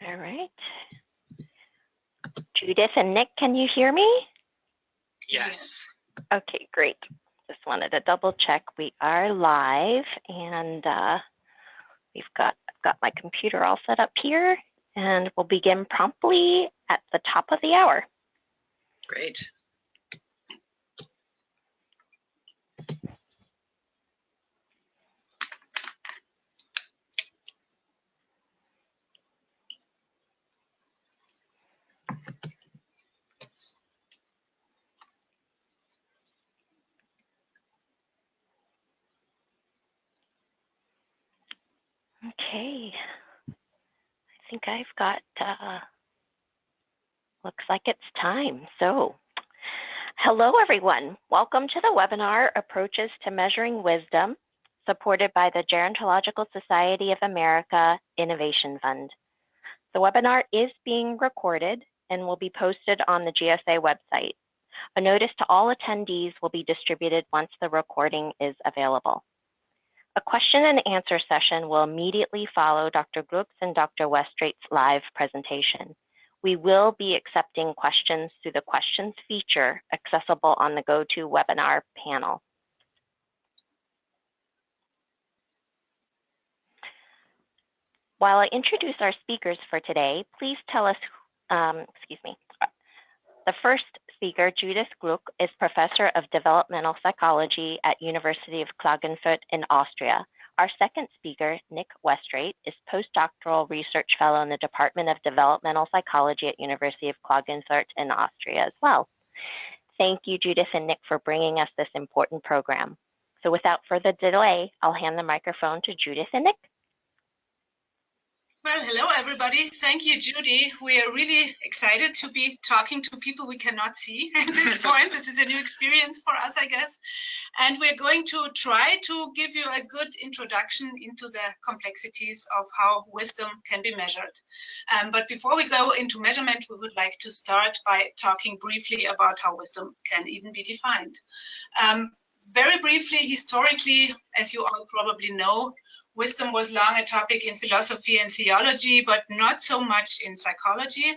All right. Judith and Nick, can you hear me? Yes. Okay, great. Just wanted to double check we are live, and I've got my computer all set up here, and we'll begin promptly at the top of the hour. Great. Okay, I think I've got, looks like it's time. So, hello everyone. Welcome to the webinar, Approaches to Measuring Wisdom, supported by the Gerontological Society of America Innovation Fund. The webinar is being recorded and will be posted on the GSA website. A notice to all attendees will be distributed once the recording is available. A question and answer session will immediately follow Dr. Group's and Dr. Westrait's live presentation. We will be accepting questions through the questions feature accessible on the GoToWebinar panel. While I introduce our speakers for today, please tell us, the first speaker, Judith Gluck, is Professor of Developmental Psychology at University of Klagenfurt in Austria. Our second speaker, Nick Westrait, is Postdoctoral Research Fellow in the Department of Developmental Psychology at University of Klagenfurt in Austria as well. Thank you, Judith and Nick, for bringing us this important program. So without further delay, I'll hand the microphone to Judith and Nick. Well, hello, everybody. Thank you, Judy. We are really excited to be talking to people we cannot see at this point. This is a new experience for us, I guess. And we're going to try to give you a good introduction into the complexities of how wisdom can be measured. But before we go into measurement, we would like to start by talking briefly about how wisdom can even be defined. Very briefly, historically, as you all probably know, wisdom was long a topic in philosophy and theology, but not so much in psychology.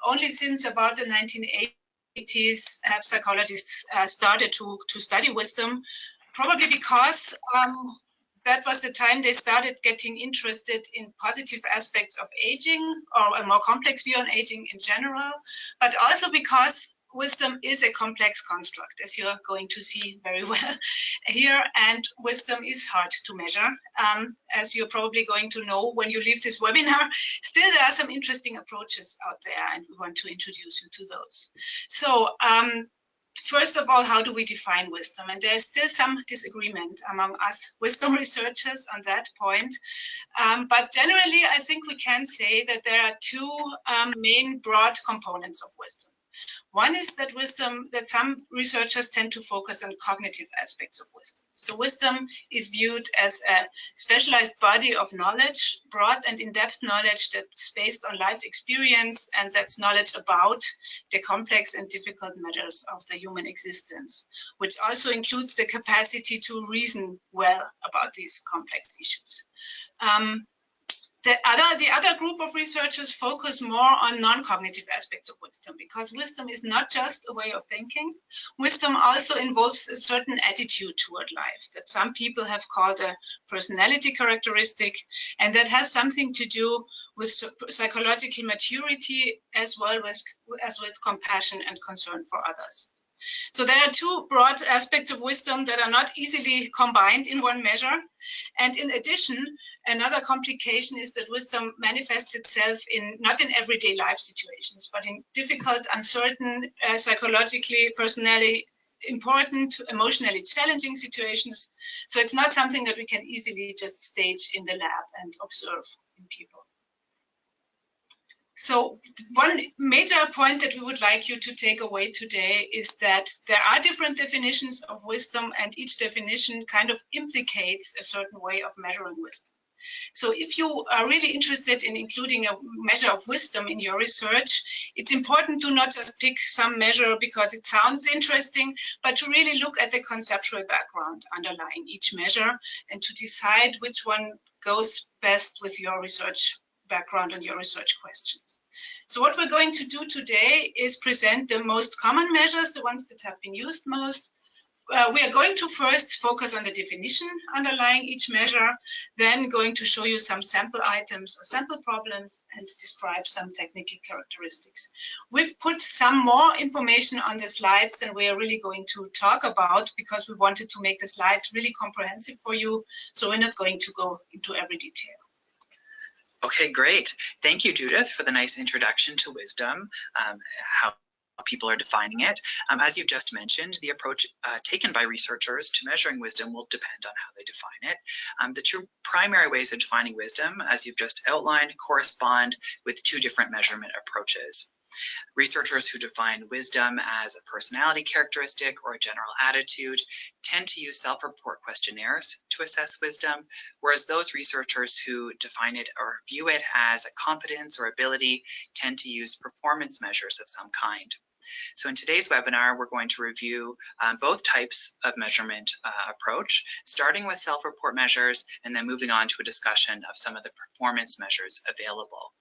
Only since about the 1980s have psychologists started to study wisdom, probably because that was the time they started getting interested in positive aspects of aging, or a more complex view on aging in general, but also because wisdom is a complex construct, as you're going to see very well here, and wisdom is hard to measure. As you're probably going to know when you leave this webinar, still there are some interesting approaches out there, and we want to introduce you to those. So, first of all, how do we define wisdom? And there's still some disagreement among us wisdom researchers on that point. But generally, I think we can say that there are two main broad components of wisdom. One is that some researchers tend to focus on cognitive aspects of wisdom. So wisdom is viewed as a specialized body of knowledge, broad and in-depth knowledge that's based on life experience, and that's knowledge about the complex and difficult matters of the human existence, which also includes the capacity to reason well about these complex issues. The other group of researchers focus more on non-cognitive aspects of wisdom, because wisdom is not just a way of thinking. Wisdom also involves a certain attitude toward life that some people have called a personality characteristic, and that has something to do with psychological maturity as well as with compassion and concern for others. So there are two broad aspects of wisdom that are not easily combined in one measure. And in addition, another complication is that wisdom manifests itself not in everyday life situations, but in difficult, uncertain, psychologically, personally important, emotionally challenging situations. So it's not something that we can easily just stage in the lab and observe in people. So one major point that we would like you to take away today is that there are different definitions of wisdom, and each definition kind of implicates a certain way of measuring wisdom. So if you are really interested in including a measure of wisdom in your research, it's important to not just pick some measure because it sounds interesting, but to really look at the conceptual background underlying each measure and to decide which one goes best with your research background on your research questions. So what we're going to do today is present the most common measures, the ones that have been used most. We are going to first focus on the definition underlying each measure, then going to show you some sample items or sample problems and describe some technical characteristics. We've put some more information on the slides than we are really going to talk about because we wanted to make the slides really comprehensive for you, so we're not going to go into every detail. Okay, great. Thank you, Judith, for the nice introduction to wisdom, how people are defining it. As you just mentioned, the approach taken by researchers to measuring wisdom will depend on how they define it. The two primary ways of defining wisdom, as you've just outlined, correspond with two different measurement approaches. Researchers who define wisdom as a personality characteristic or a general attitude tend to use self-report questionnaires to assess wisdom, whereas those researchers who define it or view it as a competence or ability tend to use performance measures of some kind. So in today's webinar, we're going to review both types of measurement approach, starting with self-report measures and then moving on to a discussion of some of the performance measures available.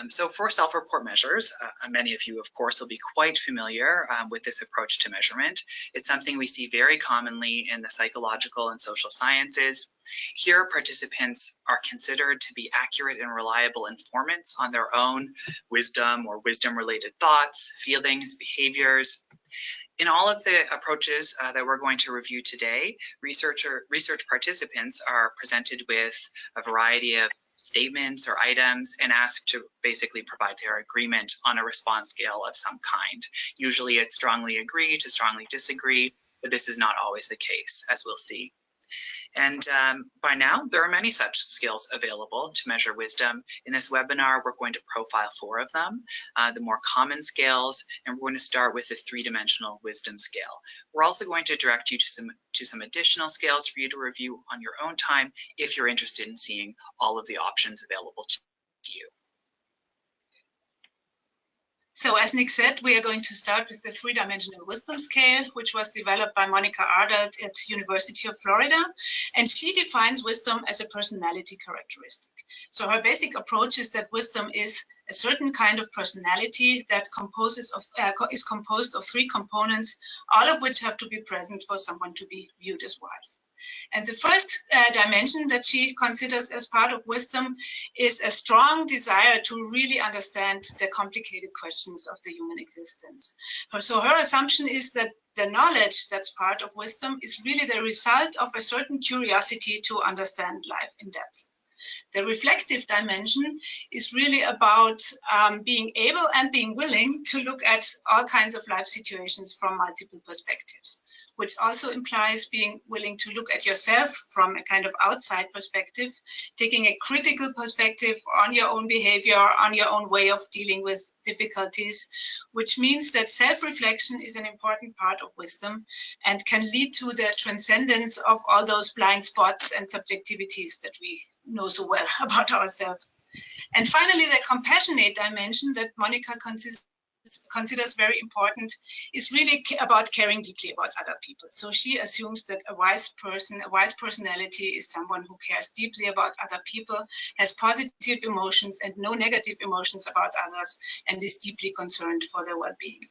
So for self-report measures, many of you, of course, will be quite familiar with this approach to measurement. It's something we see very commonly in the psychological and social sciences. Here, participants are considered to be accurate and reliable informants on their own wisdom or wisdom-related thoughts, feelings, behaviors. In all of the approaches that we're going to review today, research participants are presented with a variety of statements or items and asked to basically provide their agreement on a response scale of some kind. Usually it's strongly agree to strongly disagree, but this is not always the case, as we'll see. And by now, there are many such skills available to measure wisdom. In this webinar, we're going to profile 4 of them, the more common scales, and we're going to start with the 3-dimensional wisdom scale. We're also going to direct you to some additional scales for you to review on your own time if you're interested in seeing all of the options available to you. So as Nick said, we are going to start with the 3-dimensional wisdom scale, which was developed by Monica Ardelt at University of Florida. And she defines wisdom as a personality characteristic. So her basic approach is that wisdom is a certain kind of personality that is composed of 3 components, all of which have to be present for someone to be viewed as wise. And the first dimension that she considers as part of wisdom is a strong desire to really understand the complicated questions of the human existence. So her assumption is that the knowledge that's part of wisdom is really the result of a certain curiosity to understand life in depth. The reflective dimension is really about being able and being willing to look at all kinds of life situations from multiple perspectives, which also implies being willing to look at yourself from a kind of outside perspective, taking a critical perspective on your own behavior, on your own way of dealing with difficulties, which means that self-reflection is an important part of wisdom and can lead to the transcendence of all those blind spots and subjectivities that we know so well about ourselves. And finally, the compassionate dimension that Monica considers very important is really about caring deeply about other people. So she assumes that a wise personality is someone who cares deeply about other people, has positive emotions and no negative emotions about others, and is deeply concerned for their well-being.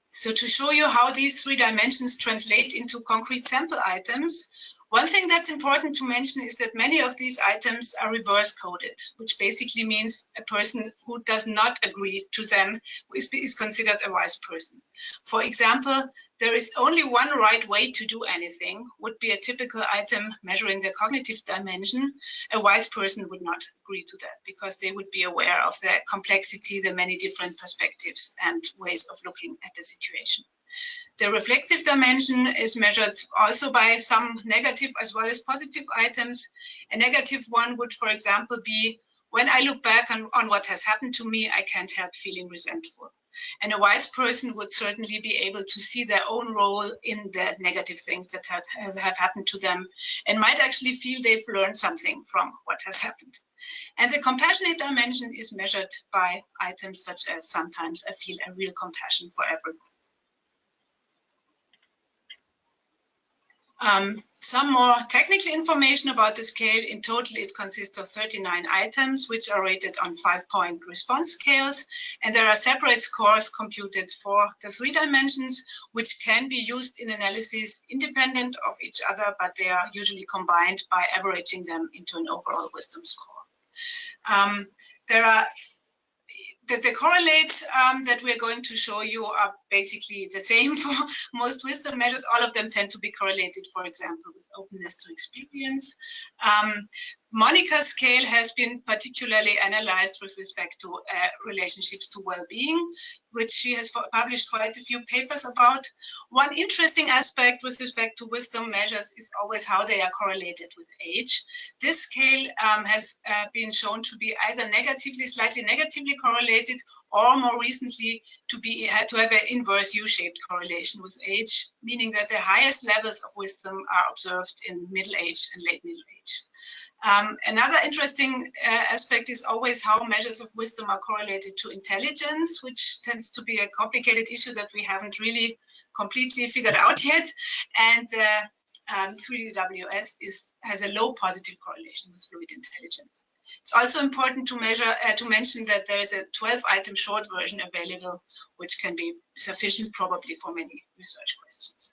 So to show you how these 3 dimensions translate into concrete sample items, one thing that's important to mention is that many of these items are reverse coded, which basically means a person who does not agree to them is considered a wise person. For example, there is only one right way to do anything would be a typical item measuring the cognitive dimension. A wise person would not agree to that because they would be aware of the complexity, the many different perspectives and ways of looking at the situation. The reflective dimension is measured also by some negative as well as positive items. A negative one would, for example, be when I look back on what has happened to me, I can't help feeling resentful. And a wise person would certainly be able to see their own role in the negative things that have happened to them and might actually feel they've learned something from what has happened. And the compassionate dimension is measured by items such as sometimes I feel a real compassion for everyone. Some more technical information about the scale. In total, it consists of 39 items, which are rated on 5-point response scales. And there are separate scores computed for the 3 dimensions, which can be used in analysis independent of each other, but they are usually combined by averaging them into an overall wisdom score. The correlates that we're going to show you are basically the same for most wisdom measures. All of them tend to be correlated, for example, with openness to experience. Monica's scale has been particularly analyzed with respect to relationships to well-being, which she has published quite a few papers about. One interesting aspect with respect to wisdom measures is always how they are correlated with age. This scale has been shown to be either slightly negatively correlated, or more recently to have an inverse U-shaped correlation with age, meaning that the highest levels of wisdom are observed in middle age and late middle age. Another interesting aspect is always how measures of wisdom are correlated to intelligence, which tends to be a complicated issue that we haven't really completely figured out yet. And 3DWS has a low positive correlation with fluid intelligence. It's also important to mention that there is a 12-item short version available, which can be sufficient probably for many research questions.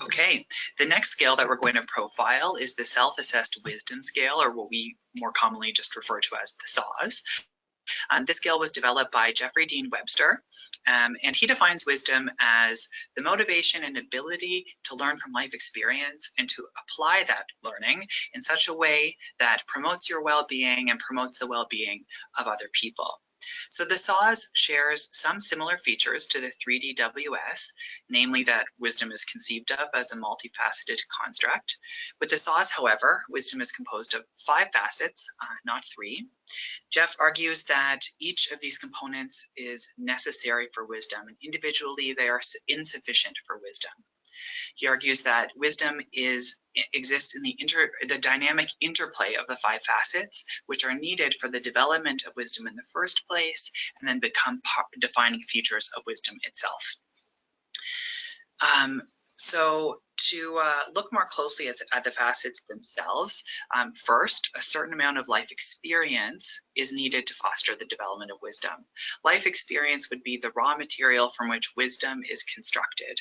Okay, the next scale that we're going to profile is the Self-Assessed Wisdom Scale, or what we more commonly just refer to as the SAWS. This scale was developed by Jeffrey Dean Webster, and he defines wisdom as the motivation and ability to learn from life experience and to apply that learning in such a way that promotes your well-being and promotes the well-being of other people. So the SAWS shares some similar features to the 3DWS, namely that wisdom is conceived of as a multifaceted construct. With the SAWS, however, wisdom is composed of 5 facets, not 3. Jeff argues that each of these components is necessary for wisdom, and individually they are insufficient for wisdom. He argues that wisdom exists in the dynamic interplay of the 5 facets, which are needed for the development of wisdom in the first place, and then become defining features of wisdom itself. So to look more closely at the facets themselves, first, a certain amount of life experience is needed to foster the development of wisdom. Life experience would be the raw material from which wisdom is constructed.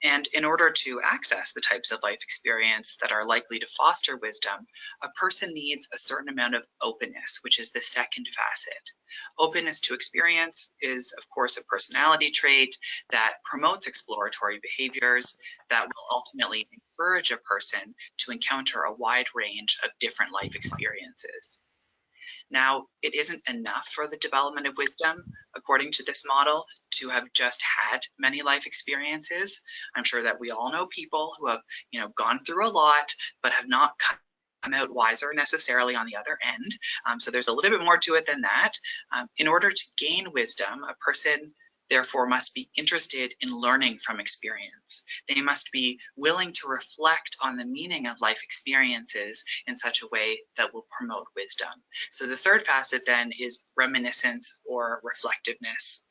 And in order to access the types of life experience that are likely to foster wisdom, a person needs a certain amount of openness, which is the second facet. Openness to experience is, of course, a personality trait that promotes exploratory behaviors that will ultimately encourage a person to encounter a wide range of different life experiences. Now, it isn't enough for the development of wisdom, according to this model, to have just had many life experiences. I'm sure that we all know people who have, gone through a lot, but have not come out wiser necessarily on the other end. So there's a little bit more to it than that. In order to gain wisdom, a person therefore must be interested in learning from experience. They must be willing to reflect on the meaning of life experiences in such a way that will promote wisdom. So the third facet then is reminiscence or reflectiveness.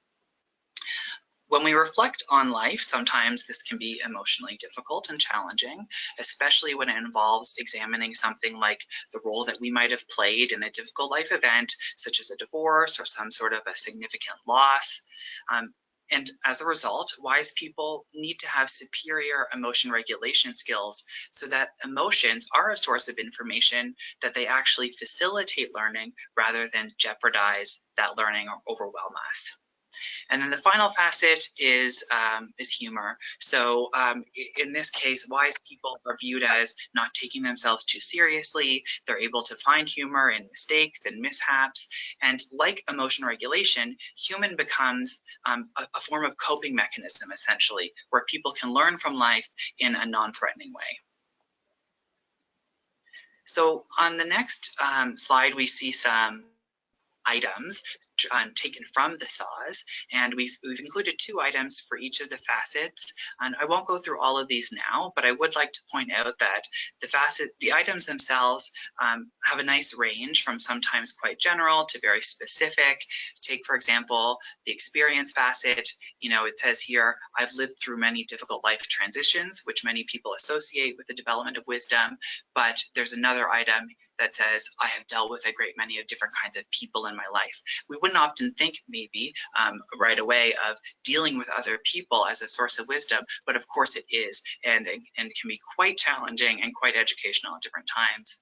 When we reflect on life, sometimes this can be emotionally difficult and challenging, especially when it involves examining something like the role that we might have played in a difficult life event, such as a divorce or some sort of a significant loss. And as a result, wise people need to have superior emotion regulation skills so that emotions are a source of information, that they actually facilitate learning rather than jeopardize that learning or overwhelm us. And then the final facet is humor. So in this case, wise people are viewed as not taking themselves too seriously. They're able to find humor in mistakes and mishaps. And like emotion regulation, humor becomes a form of coping mechanism, essentially, where people can learn from life in a non-threatening way. So on the next slide, we see some items. taken from the SWIS, and we've included 2 items for each of the facets. And I won't go through all of these now, but I would like to point out that the items themselves have a nice range from sometimes quite general to very specific. Take, for example, the experience facet. You know, it says here, I've lived through many difficult life transitions, which many people associate with the development of wisdom. But there's another item that says, I have dealt with a great many of different kinds of people in my life. We wouldn't often think maybe right away of dealing with other people as a source of wisdom, but of course it is, and can be quite challenging and quite educational at different times.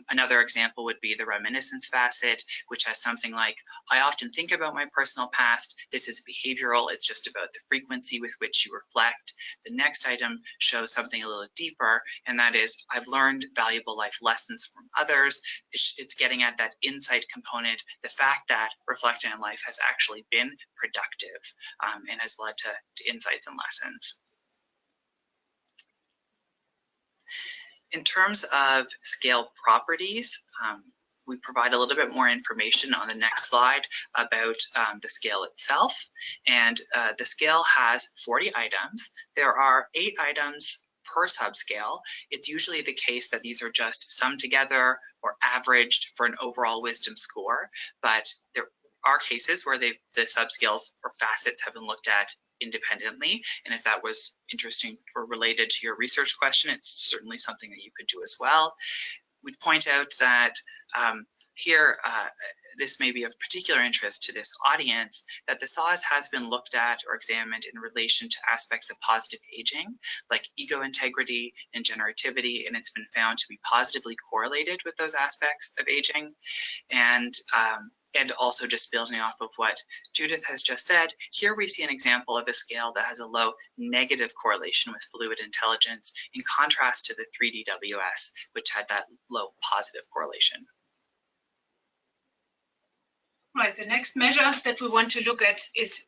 Another example would be the reminiscence facet, which has something like, I often think about my personal past. This is behavioral. It's just about the frequency with which you reflect. The next item shows something a little deeper, and that is, I've learned valuable life lessons from others. It's getting at that insight component, the fact that reflecting on life has actually been productive and has led to insights and lessons. In terms of scale properties, we provide a little bit more information on the next slide about the scale itself. And the scale has 40 items. There are 8 items per subscale. It's usually the case that these are just summed together or averaged for an overall wisdom score, but there are cases where the subscales or facets have been looked at independently, and if that was interesting or related to your research question, it's certainly something that you could do as well. We'd point out that here, this may be of particular interest to this audience, that the SWIS has been looked at or examined in relation to aspects of positive aging, like ego integrity and generativity, and it's been found to be positively correlated with those aspects of aging. And also, just building off of what Judith has just said, here we see an example of a scale that has a low negative correlation with fluid intelligence, in contrast to the 3DWS, which had that low positive correlation. Right, the next measure that we want to look at is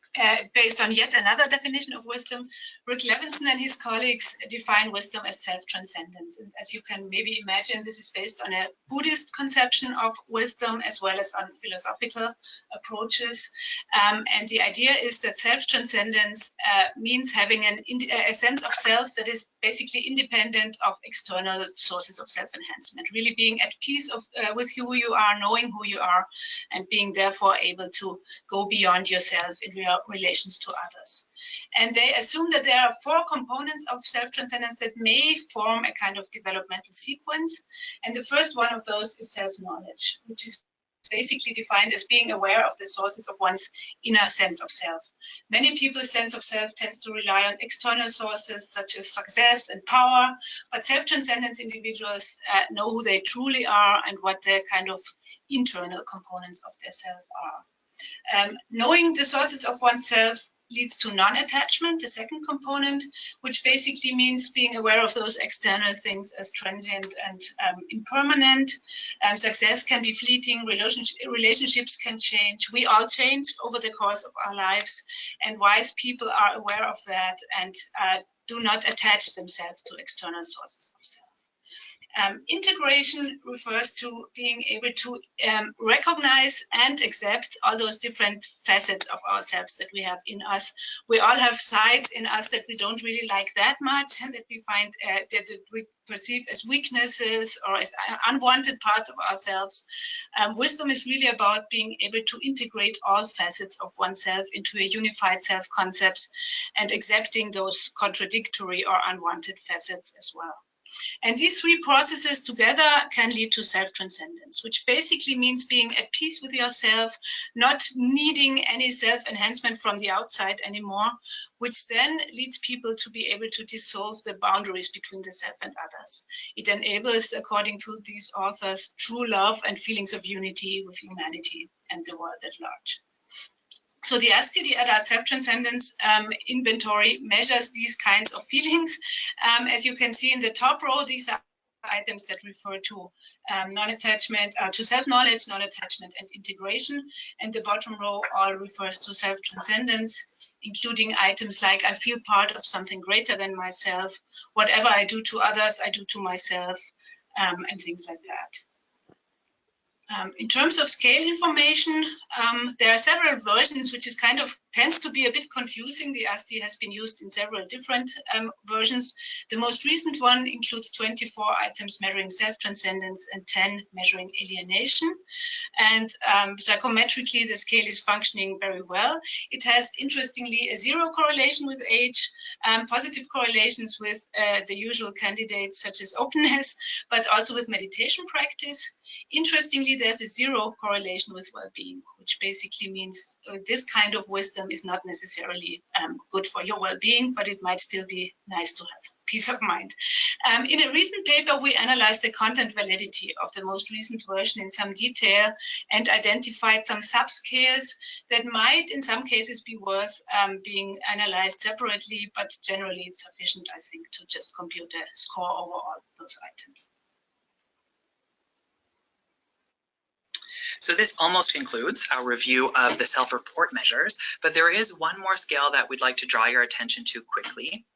based on yet another definition of wisdom. Rick Levinson and his colleagues define wisdom as self-transcendence. And as you can maybe imagine, this is based on a Buddhist conception of wisdom as well as on philosophical approaches. And the idea is that self-transcendence means having a sense of self that is basically independent of external sources of self-enhancement, really being at peace with who you are, knowing who you are, and being therefore able to go beyond yourself in your relations to others. And they assume that there are 4 components of self-transcendence that may form a kind of developmental sequence. And the first one of those is self-knowledge, which is basically defined as being aware of the sources of one's inner sense of self. Many people's sense of self tends to rely on external sources such as success and power, but self-transcendence individuals know who they truly are and what their kind of internal components of their self are. Knowing the sources of oneself leads to non-attachment, the second component, which basically means being aware of those external things as transient and impermanent. Success can be fleeting, relationships can change. We all change over the course of our lives, and wise people are aware of that and do not attach themselves to external sources of self. Integration refers to being able to recognize and accept all those different facets of ourselves that we have in us. We all have sides in us that we don't really like that much and that we find that we perceive as weaknesses or as unwanted parts of ourselves. Wisdom is really about being able to integrate all facets of oneself into a unified self-concept and accepting those contradictory or unwanted facets as well. And these 3 processes together can lead to self-transcendence, which basically means being at peace with yourself, not needing any self-enhancement from the outside anymore, which then leads people to be able to dissolve the boundaries between the self and others. It enables, according to these authors, true love and feelings of unity with humanity and the world at large. So the ASTI, the Adult Self-Transcendence Inventory, measures these kinds of feelings. As you can see in the top row, these are items that refer to non-attachment, to self-knowledge, non-attachment, and integration. And the bottom row all refers to self-transcendence, including items like I feel part of something greater than myself, whatever I do to others, I do to myself, and things like that. In terms of scale information, there are several versions, which is kind of tends to be a bit confusing. The ASTI has been used in several different versions. The most recent one includes 24 items measuring self-transcendence and 10 measuring alienation. And psychometrically, the scale is functioning very well. It has, interestingly, a zero correlation with age, positive correlations with the usual candidates such as openness, but also with meditation practice. Interestingly, there's a zero correlation with well-being, which basically means this kind of wisdom is not necessarily good for your well-being, but it might still be nice to have peace of mind. In a recent paper, we analyzed the content validity of the most recent version in some detail and identified some subscales that might, in some cases, be worth being analyzed separately, but generally it's sufficient, I think, to just compute a score over all those items. So this almost concludes our review of the self-report measures, but there is one more scale that we'd like to draw your attention to quickly.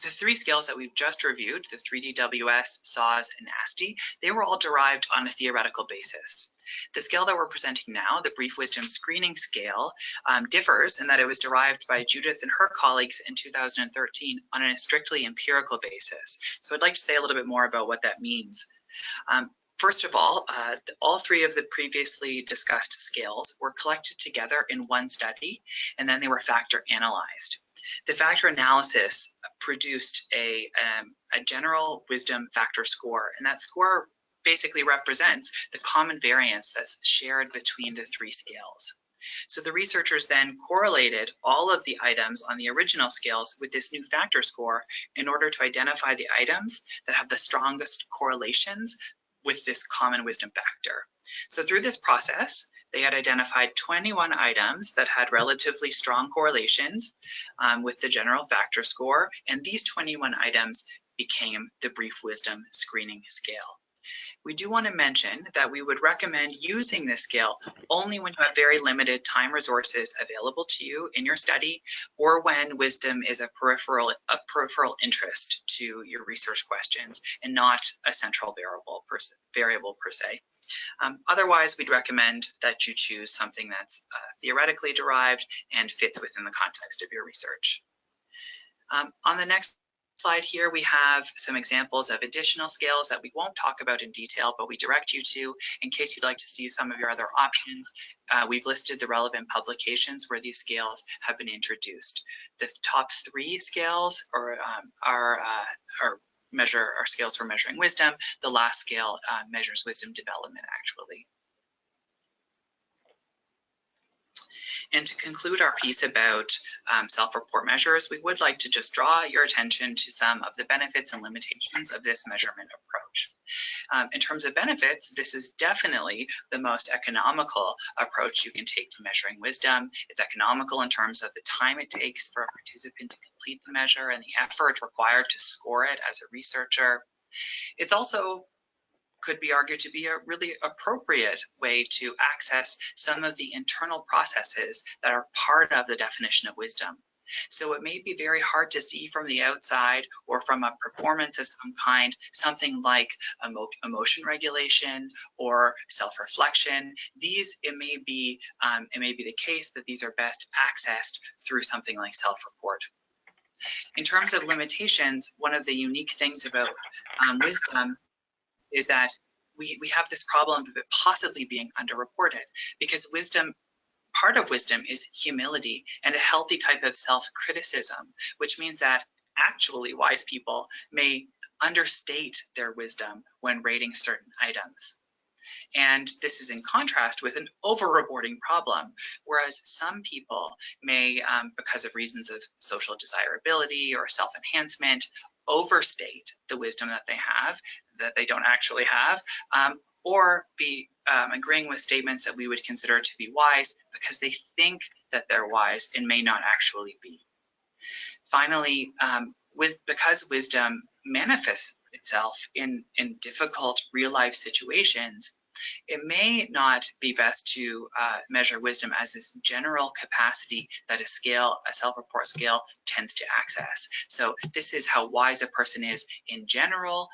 The three scales that we've just reviewed, the 3DWS, SAWS, and ASTI, they were all derived on a theoretical basis. The scale that we're presenting now, the Brief Wisdom Screening Scale, differs in that it was derived by Judith and her colleagues in 2013 on a strictly empirical basis. So I'd like to say a little bit more about what that means. First of all three of the previously discussed scales were collected together in one study, and then they were factor analyzed. The factor analysis produced a general wisdom factor score, and that score basically represents the common variance that's shared between the three scales. So the researchers then correlated all of the items on the original scales with this new factor score in order to identify the items that have the strongest correlations with this common wisdom factor. So through this process, they had identified 21 items that had relatively strong correlations with the general factor score, and these 21 items became the Brief Wisdom Screening Scale. We do want to mention that we would recommend using this scale only when you have very limited time resources available to you in your study, or when wisdom is of peripheral interest to your research questions and not a central variable per se. Otherwise, we'd recommend that you choose something that's theoretically derived and fits within the context of your research. On the next slide here, we have some examples of additional scales that we won't talk about in detail, but we direct you to in case you'd like to see some of your other options. We've listed the relevant publications where these scales have been introduced. The top three scales are scales for measuring wisdom. The last scale measures wisdom development, actually. And to conclude our piece about self-report measures, we would like to just draw your attention to some of the benefits and limitations of this measurement approach. In terms of benefits, this is definitely the most economical approach you can take to measuring wisdom. It's economical in terms of the time it takes for a participant to complete the measure and the effort required to score it as a researcher. It's also could be argued to be a really appropriate way to access some of the internal processes that are part of the definition of wisdom. So it may be very hard to see from the outside or from a performance of some kind, something like emotion regulation or self-reflection. It may be the case that these are best accessed through something like self-report. In terms of limitations, one of the unique things about wisdom is that we have this problem of it possibly being underreported, because part of wisdom is humility and a healthy type of self-criticism, which means that actually wise people may understate their wisdom when rating certain items. And this is in contrast with an over-reporting problem, whereas some people may, because of reasons of social desirability or self-enhancement, overstate the wisdom that they don't actually have, or be agreeing with statements that we would consider to be wise because they think that they're wise and may not actually be. Finally, because wisdom manifests itself in difficult real-life situations, it may not be best to measure wisdom as this general capacity that a self-report scale tends to access. So this is how wise a person is in general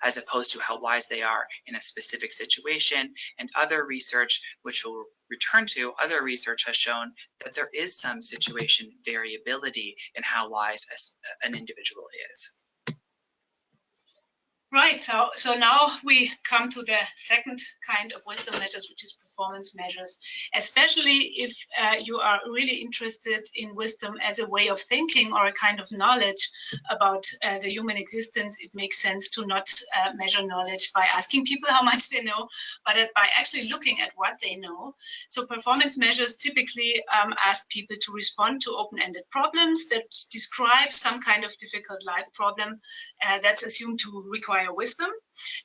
as opposed to how wise they are in a specific situation. And other research, which we'll return to, other research has shown that there is some situation variability in how wise an individual is. Right, so now we come to the second kind of wisdom measures, which is performance measures. Especially if you are really interested in wisdom as a way of thinking or a kind of knowledge about the human existence, it makes sense to not measure knowledge by asking people how much they know, but by actually looking at what they know. So performance measures typically ask people to respond to open-ended problems that describe some kind of difficult life problem that's assumed to require wisdom,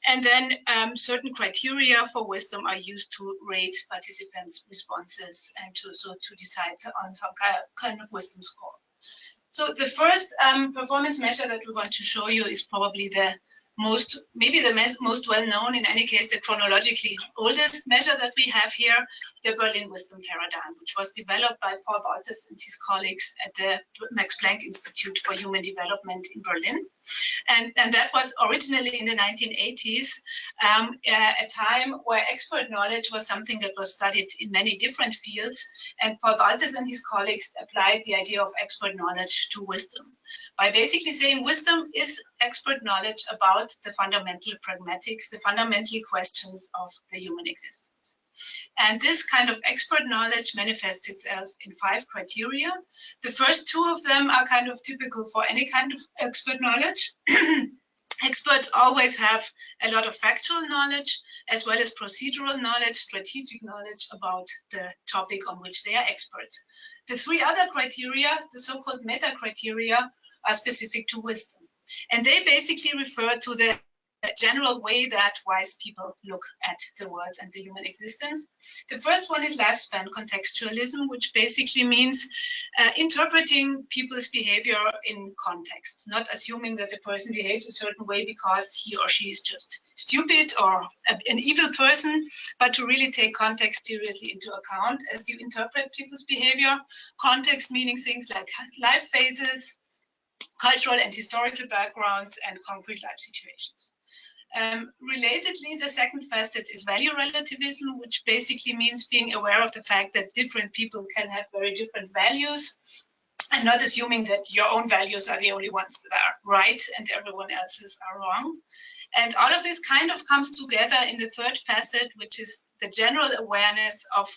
and then certain criteria for wisdom are used to rate participants' responses and to decide on some kind of wisdom score. So the first performance measure that we want to show you is probably the most well-known, in any case, the chronologically oldest measure that we have here, the Berlin Wisdom Paradigm, which was developed by Paul Baltes and his colleagues at the Max Planck Institute for Human Development in Berlin. And that was originally in the 1980s, a time where expert knowledge was something that was studied in many different fields. And Paul Baltes and his colleagues applied the idea of expert knowledge to wisdom by basically saying wisdom is expert knowledge about the fundamental pragmatics, the fundamental questions of the human existence. And this kind of expert knowledge manifests itself in 5 criteria. The first 2 of them are kind of typical for any kind of expert knowledge. Experts always have a lot of factual knowledge, as well as procedural knowledge, strategic knowledge about the topic on which they are experts. The 3 other criteria, the so-called meta criteria, are specific to wisdom. And they basically refer to the general way that wise people look at the world and the human existence. The first one is lifespan contextualism, which basically means interpreting people's behavior in context, not assuming that the person behaves a certain way because he or she is just stupid or an evil person, but to really take context seriously into account as you interpret people's behavior. Context meaning things like life phases, cultural and historical backgrounds, and concrete life situations. Relatedly, the second facet is value relativism, which basically means being aware of the fact that different people can have very different values and not assuming that your own values are the only ones that are right and everyone else's are wrong. And all of this kind of comes together in the third facet, which is the general awareness of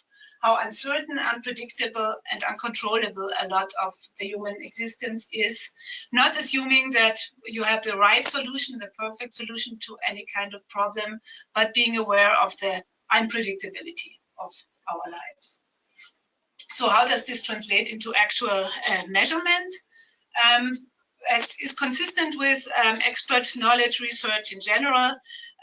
how uncertain, unpredictable, and uncontrollable a lot of the human existence is, not assuming that you have the right solution, the perfect solution to any kind of problem, but being aware of the unpredictability of our lives. So how does this translate into actual measurement? As is consistent with expert knowledge research in general,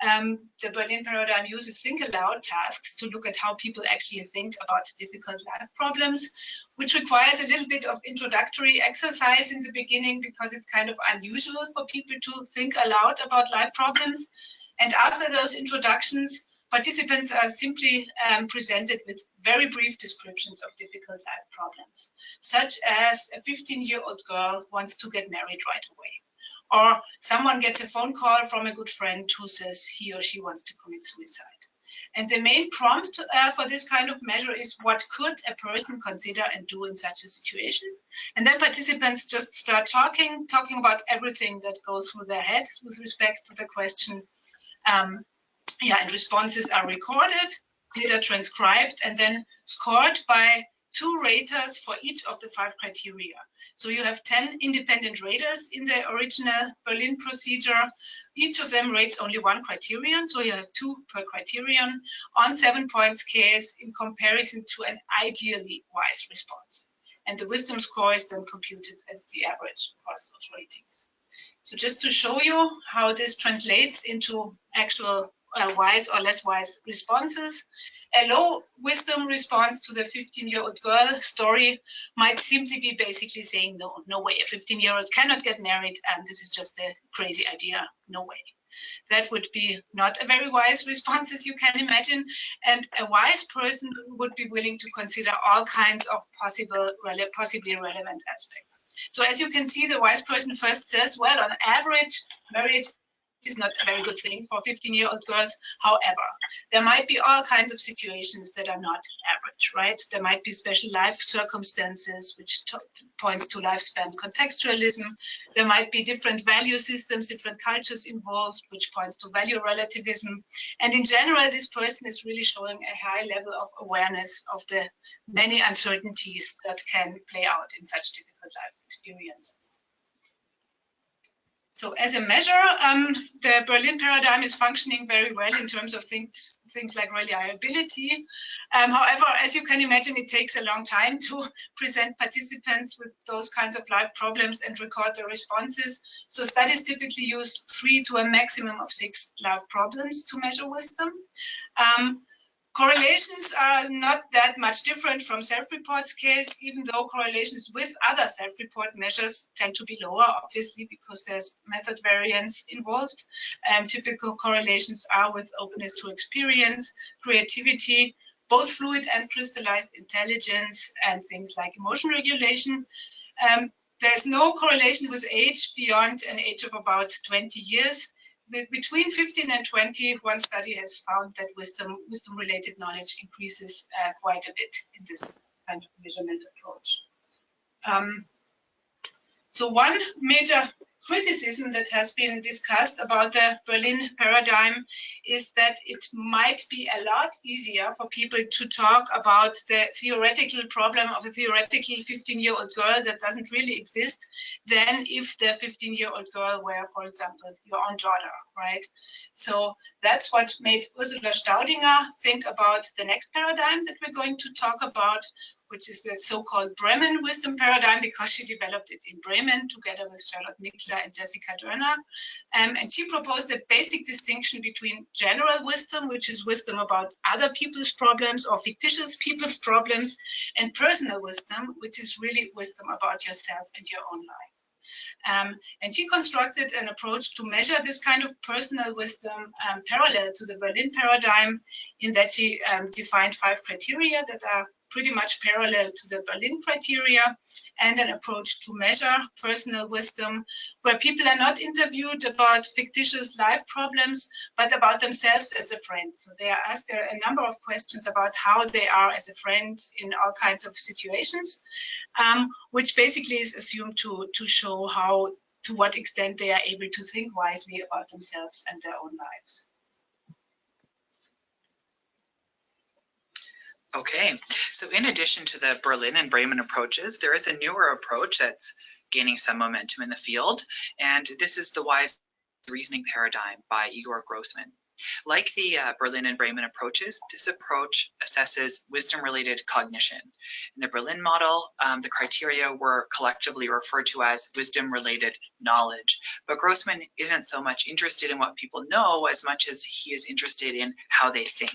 the Berlin paradigm uses think aloud tasks to look at how people actually think about difficult life problems, which requires a little bit of introductory exercise in the beginning because it's kind of unusual for people to think aloud about life problems. And after those introductions, participants are simply presented with very brief descriptions of difficult life problems, such as a 15-year-old girl wants to get married right away, or someone gets a phone call from a good friend who says he or she wants to commit suicide. And the main prompt for this kind of measure is what could a person consider and do in such a situation? And then participants just start talking about everything that goes through their heads with respect to the question. And responses are recorded, data transcribed, and then scored by 2 raters for each of the 5 criteria. So you have 10 independent raters in the original Berlin procedure. Each of them rates only 1 criterion, so you have 2 per criterion on 7-point scales in comparison to an ideally wise response. And the wisdom score is then computed as the average across those ratings. So just to show you how this translates into actual wise or less wise responses. A low wisdom response to the 15-year-old girl story might simply be basically saying, no way, a 15-year-old cannot get married, and this is just a crazy idea, no way. That would be not a very wise response, as you can imagine, and a wise person would be willing to consider all kinds of possibly relevant aspects. So as you can see, the wise person first says, well, on average, marriage is not a very good thing for 15-year-old girls. However, there might be all kinds of situations that are not average, right? There might be special life circumstances, which points to lifespan contextualism. There might be different value systems, different cultures involved, which points to value relativism. And in general, this person is really showing a high level of awareness of the many uncertainties that can play out in such difficult life experiences. So as a measure, the Berlin paradigm is functioning very well in terms of things like reliability. However, as you can imagine, it takes a long time to present participants with those kinds of life problems and record the responses. So studies typically use 3 to a maximum of 6 life problems to measure wisdom. Correlations are not that much different from self-report scales, even though correlations with other self-report measures tend to be lower, obviously, because there's method variance involved. Typical correlations are with openness to experience, creativity, both fluid and crystallized intelligence, and things like emotion regulation. There's no correlation with age beyond an age of about 20 years. Between 15 and 20, one study has found that wisdom-related knowledge increases quite a bit in this kind of measurement approach. So one major criticism that has been discussed about the Berlin paradigm is that it might be a lot easier for people to talk about the theoretical problem of a theoretical 15-year-old girl that doesn't really exist than if the 15-year-old girl were, for example, your own daughter, right? So that's what made Ursula Staudinger think about the next paradigm that we're going to talk about, which is the so-called Bremen wisdom paradigm, because she developed it in Bremen together with Charlotte Mickler and Jessica Dörner. And she proposed a basic distinction between general wisdom, which is wisdom about other people's problems or fictitious people's problems, and personal wisdom, which is really wisdom about yourself and your own life. And she constructed an approach to measure this kind of personal wisdom parallel to the Berlin paradigm, in that she defined 5 criteria that are pretty much parallel to the Berlin criteria, and an approach to measure personal wisdom, where people are not interviewed about fictitious life problems, but about themselves as a friend. So they are asked a number of questions about how they are as a friend in all kinds of situations, which basically is assumed to show to what extent they are able to think wisely about themselves and their own lives. Okay, so in addition to the Berlin and Bremen approaches, there is a newer approach that's gaining some momentum in the field, and this is the wise reasoning paradigm by Igor Grossman. Like the Berlin and Bremen approaches, this approach assesses wisdom-related cognition. In the Berlin model, the criteria were collectively referred to as wisdom-related knowledge, but Grossman isn't so much interested in what people know as much as he is interested in how they think.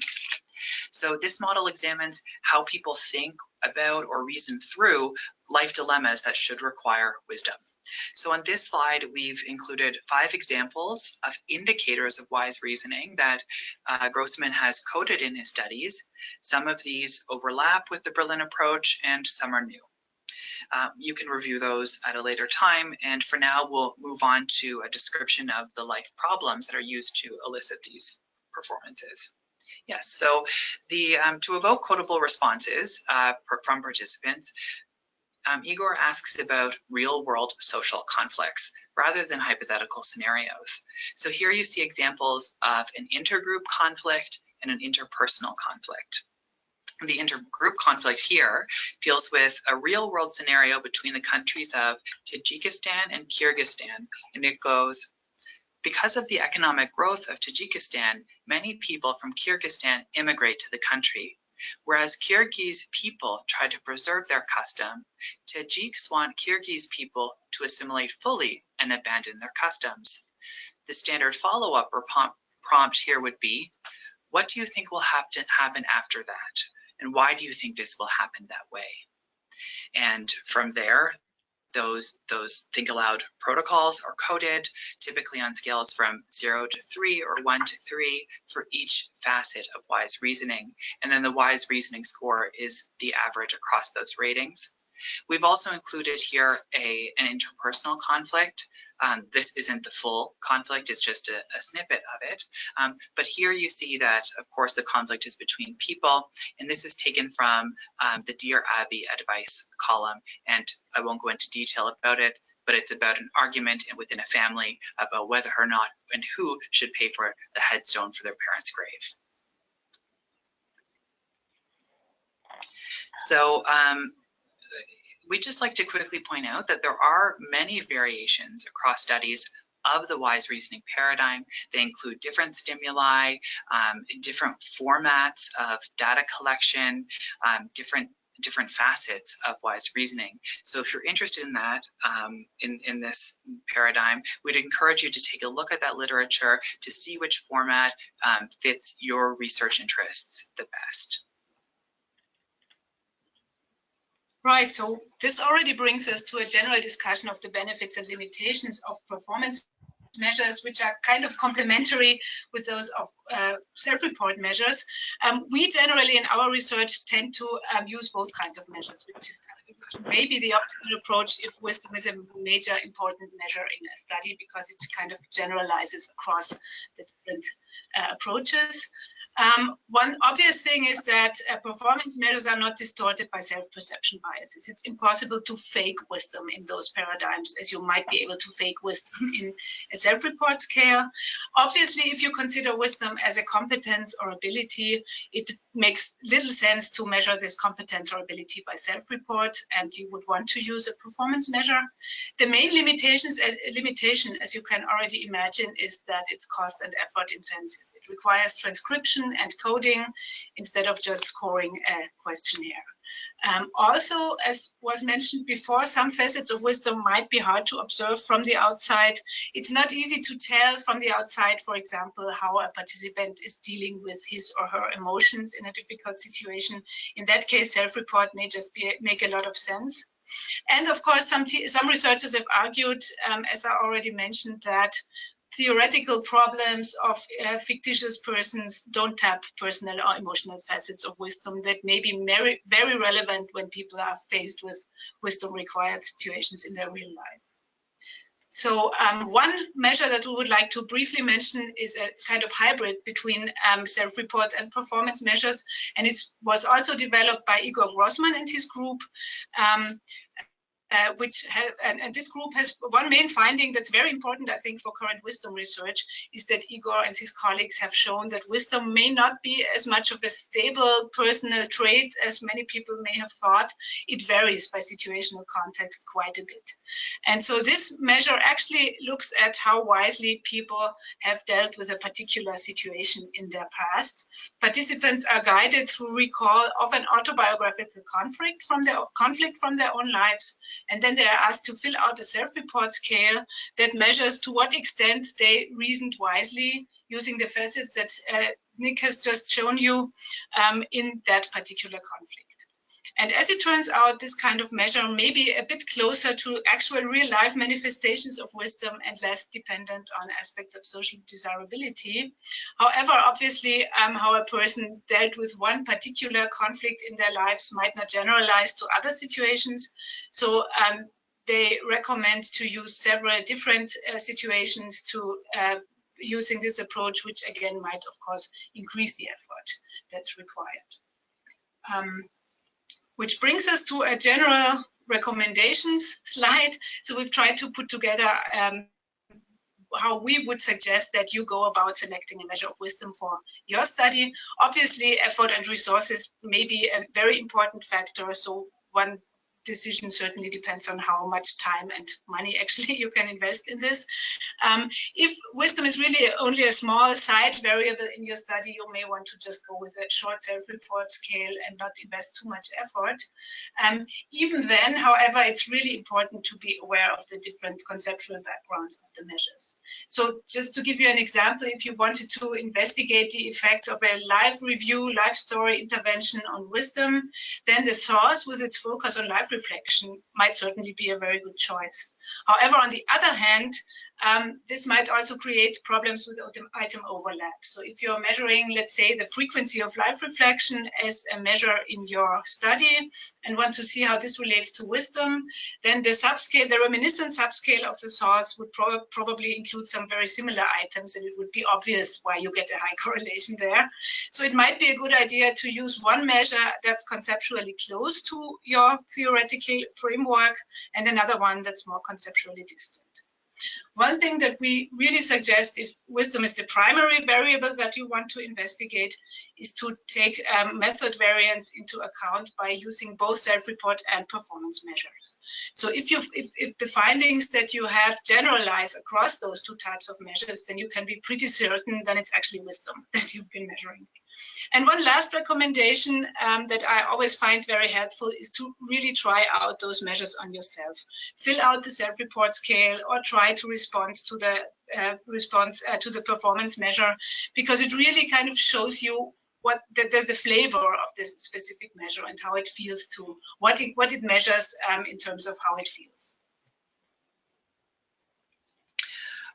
So this model examines how people think about or reason through life dilemmas that should require wisdom. So on this slide, we've included 5 examples of indicators of wise reasoning that Grossman has coded in his studies. Some of these overlap with the Berlin approach and some are new. You can review those at a later time, and for now we'll move on to a description of the life problems that are used to elicit these performances. Yes, so to evoke quotable responses from participants, Igor asks about real-world social conflicts rather than hypothetical scenarios. So here you see examples of an intergroup conflict and an interpersonal conflict. The intergroup conflict here deals with a real-world scenario between the countries of Tajikistan and Kyrgyzstan, and it goes, because of the economic growth of Tajikistan, many people from Kyrgyzstan immigrate to the country. Whereas Kyrgyz people try to preserve their custom, Tajiks want Kyrgyz people to assimilate fully and abandon their customs. The standard follow-up or prompt here would be, what do you think will happen after that? And why do you think this will happen that way? And from there, those think aloud protocols are coded, typically on scales from 0 to 3 or 1 to 3 for each facet of wise reasoning. And then the wise reasoning score is the average across those ratings. We've also included here an interpersonal conflict. This isn't the full conflict, it's just a snippet of it. But here you see that, of course, the conflict is between people, and this is taken from the Dear Abby advice column, and I won't go into detail about it, but it's about an argument within a family about whether or not and who should pay for the headstone for their parents' grave. So we'd just like to quickly point out that there are many variations across studies of the wise reasoning paradigm. They include different stimuli, different formats of data collection, different facets of wise reasoning. So if you're interested in that, in this paradigm, we'd encourage you to take a look at that literature to see which format fits your research interests the best. Right, so this already brings us to a general discussion of the benefits and limitations of performance measures, which are kind of complementary with those of self-report measures. We generally in our research tend to use both kinds of measures, which is maybe the optimal approach if wisdom is a major important measure in a study, because it kind of generalizes across the different approaches. One obvious thing is that performance measures are not distorted by self-perception biases. It's impossible to fake wisdom in those paradigms, as you might be able to fake wisdom in a self-report scale. Obviously, if you consider wisdom as a competence or ability, it makes little sense to measure this competence or ability by self-report, and you would want to use a performance measure. The main limitation, as you can already imagine, is that it's cost and effort intensive. It requires transcription and coding instead of just scoring a questionnaire. Also, as was mentioned before, some facets of wisdom might be hard to observe from the outside. It's not easy to tell from the outside, for example, how a participant is dealing with his or her emotions in a difficult situation. In that case, self-report may just make a lot of sense. And of course, some researchers have argued, as I already mentioned, that theoretical problems of fictitious persons don't tap personal or emotional facets of wisdom that may be very relevant when people are faced with wisdom-required situations in their real life. So one measure that we would like to briefly mention is a kind of hybrid between self-report and performance measures, and it was also developed by Igor Grossman and his group. And this group has one main finding that's very important, I think, for current wisdom research, is that Igor and his colleagues have shown that wisdom may not be as much of a stable personal trait as many people may have thought. It varies by situational context quite a bit. And so this measure actually looks at how wisely people have dealt with a particular situation in their past. Participants are guided through recall of an autobiographical conflict from their own lives. And then they are asked to fill out a self-report scale that measures to what extent they reasoned wisely using the facets that Nick has just shown you in that particular conflict. And as it turns out, this kind of measure may be a bit closer to actual real-life manifestations of wisdom and less dependent on aspects of social desirability. However, obviously, how a person dealt with one particular conflict in their lives might not generalize to other situations. So they recommend to use several different situations to using this approach, which again might, of course, increase the effort that's required. Which brings us to a general recommendations slide. So we've tried to put together how we would suggest that you go about selecting a measure of wisdom for your study. Obviously, effort and resources may be a very important factor. So one decision certainly depends on how much time and money actually you can invest in this. If wisdom is really only a small side variable in your study, you may want to just go with a short self-report scale and not invest too much effort. Even then, however, it's really important to be aware of the different conceptual backgrounds of the measures. So just to give you an example, if you wanted to investigate the effects of a life review, life story intervention on wisdom, then the source with its focus on life reflection might certainly be a very good choice. However, on the other hand, this might also create problems with item overlap. So if you're measuring, let's say, the frequency of light reflection as a measure in your study and want to see how this relates to wisdom, then the subscale, the reminiscent subscale of the source would probably include some very similar items, and it would be obvious why you get a high correlation there. So it might be a good idea to use one measure that's conceptually close to your theoretical framework and another one that's more conceptually distant. One thing that we really suggest, if wisdom is the primary variable that you want to investigate, is to take method variance into account by using both self-report and performance measures. So if the findings that you have generalize across those two types of measures, then you can be pretty certain that it's actually wisdom that you've been measuring. And one last recommendation that I always find very helpful is to really try out those measures on yourself. Fill out the self-report scale or try to respond to the performance measure, because it really kind of shows you what the flavor of this specific measure and how it feels to what it measures in terms of how it feels.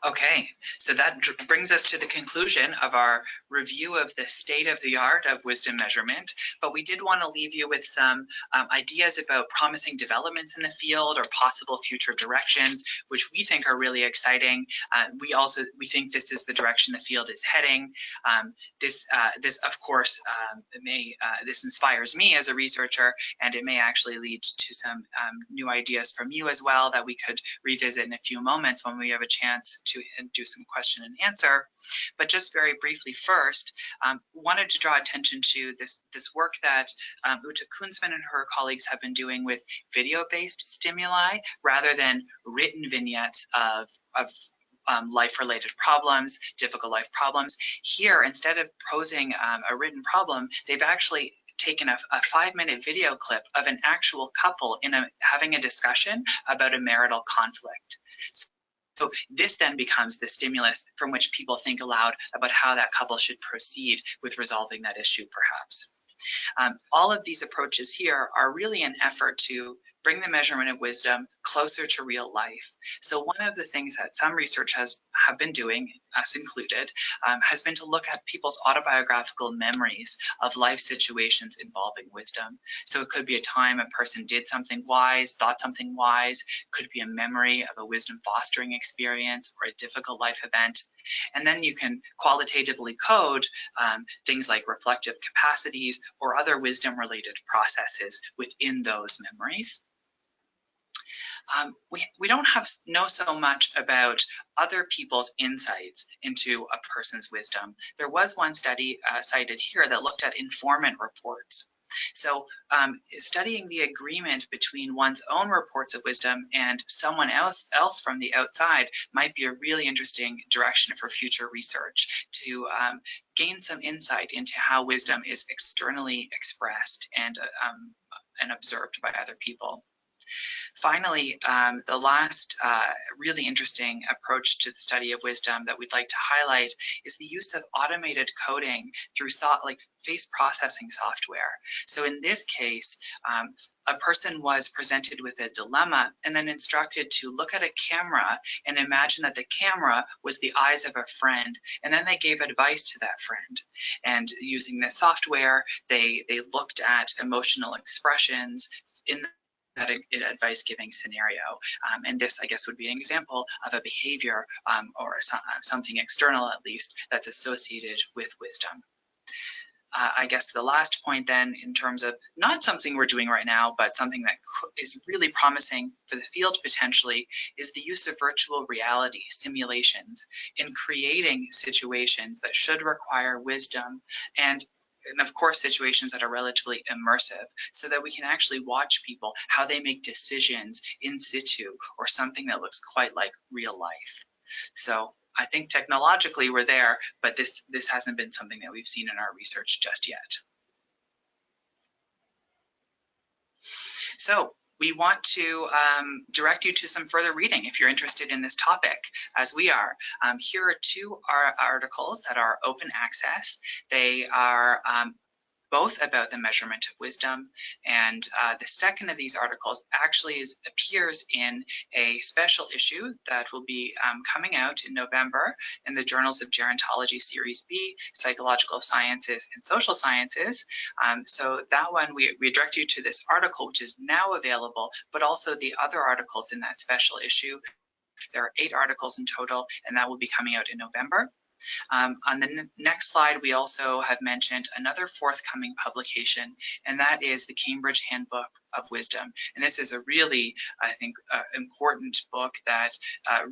Okay, so that brings us to the conclusion of our review of the state of the art of wisdom measurement, but we did want to leave you with some ideas about promising developments in the field or possible future directions, which we think are really exciting. We think this is the direction the field is heading. This of course, this inspires me as a researcher, and it may actually lead to some new ideas from you as well that we could revisit in a few moments when we have a chance to do some question and answer. But just very briefly first, wanted to draw attention to this work that Ute Kunzmann and her colleagues have been doing with video-based stimuli rather than written vignettes of life-related problems, difficult life problems. Here, instead of posing a written problem, they've actually taken a 5-minute video clip of an actual couple having a discussion about a marital conflict. So this then becomes the stimulus from which people think aloud about how that couple should proceed with resolving that issue, perhaps. All of these approaches here are really an effort to bring the measurement of wisdom closer to real life. So one of the things that some research have been doing, us included, has been to look at people's autobiographical memories of life situations involving wisdom. So it could be a time a person did something wise, thought something wise, could be a memory of a wisdom fostering experience or a difficult life event. And then you can qualitatively code things like reflective capacities or other wisdom-related processes within those memories. We don't know so much about other people's insights into a person's wisdom. There was one study cited here that looked at informant reports. So studying the agreement between one's own reports of wisdom and someone else from the outside might be a really interesting direction for future research to gain some insight into how wisdom is externally expressed and observed by other people. Finally, the last really interesting approach to the study of wisdom that we'd like to highlight is the use of automated coding through face processing software. So in this case, a person was presented with a dilemma and then instructed to look at a camera and imagine that the camera was the eyes of a friend, and then they gave advice to that friend. And using this software, they looked at emotional expressions in that advice-giving scenario. And this, I guess, would be an example of a behavior or something external, at least, that's associated with wisdom. I guess the last point then, in terms of not something we're doing right now, but something that is really promising for the field potentially, is the use of virtual reality simulations in creating situations that should require wisdom and of course, situations that are relatively immersive, so that we can actually watch people, how they make decisions in situ, or something that looks quite like real life. So I think technologically we're there, but this hasn't been something that we've seen in our research just yet. So we want to direct you to some further reading if you're interested in this topic, as we are. Here are two articles that are open access. They are both about the measurement of wisdom. And the second of these articles actually appears in a special issue that will be coming out in November in the Journals of Gerontology Series B, Psychological Sciences and Social Sciences. So that one, we direct you to this article, which is now available, but also the other articles in that special issue. There are 8 articles in total, and that will be coming out in November. On the next slide, we also have mentioned another forthcoming publication, and that is the Cambridge Handbook of Wisdom. And this is a really, I think, important book that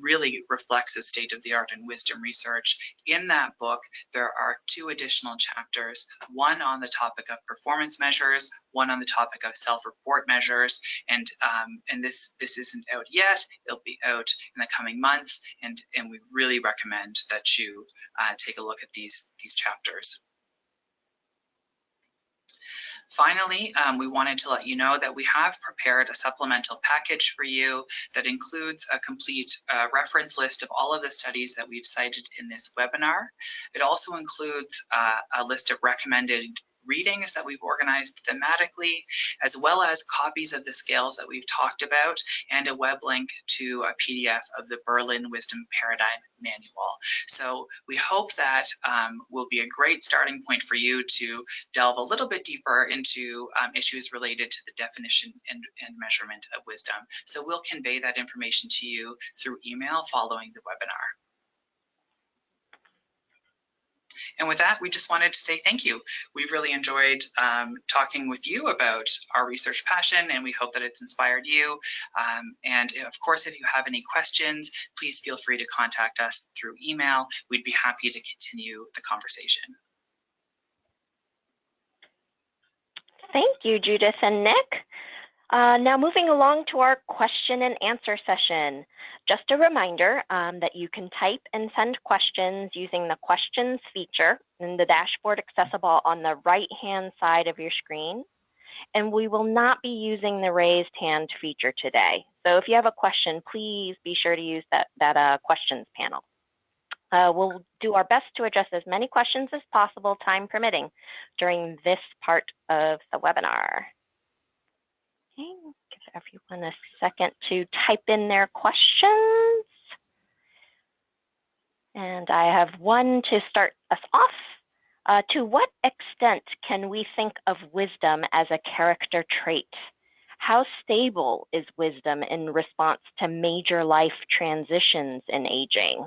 really reflects the state of the art in wisdom research. In that book, there are 2 additional chapters, one on the topic of performance measures, one on the topic of self-report measures, and this isn't out yet. It'll be out in the coming months, and we really recommend that you take a look at these chapters. Finally, we wanted to let you know that we have prepared a supplemental package for you that includes a complete reference list of all of the studies that we've cited in this webinar. It also includes a list of recommended readings that we've organized thematically, as well as copies of the scales that we've talked about, and a web link to a PDF of the Berlin Wisdom Paradigm Manual. So we hope that will be a great starting point for you to delve a little bit deeper into issues related to the definition and measurement of wisdom. So we'll convey that information to you through email following the webinar. And with that, we just wanted to say thank you. We've really enjoyed talking with you about our research passion, and we hope that it's inspired you. And of course, if you have any questions, please feel free to contact us through email. We'd be happy to continue the conversation. Thank you, Judith and Nick. Now moving along to our question and answer session. Just a reminder that you can type and send questions using the questions feature in the dashboard accessible on the right-hand side of your screen. And we will not be using the raised hand feature today. So if you have a question, please be sure to use that questions panel. We'll do our best to address as many questions as possible, time permitting, during this part of the webinar. Okay, give everyone a second to type in their questions. And I have one to start us off. To what extent can we think of wisdom as a character trait? How stable is wisdom in response to major life transitions in aging?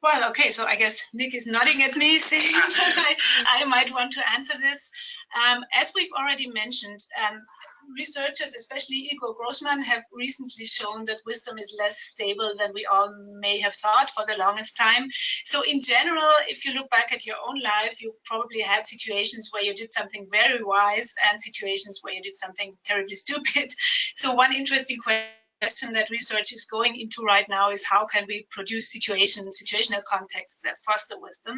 Well, okay, so I guess Nick is nodding at me, saying that I might want to answer this. As we've already mentioned, researchers, especially Igor Grossman, have recently shown that wisdom is less stable than we all may have thought for the longest time. So in general, if you look back at your own life, you've probably had situations where you did something very wise and situations where you did something terribly stupid. So one interesting question that research is going into right now is how can we produce situational contexts that foster wisdom.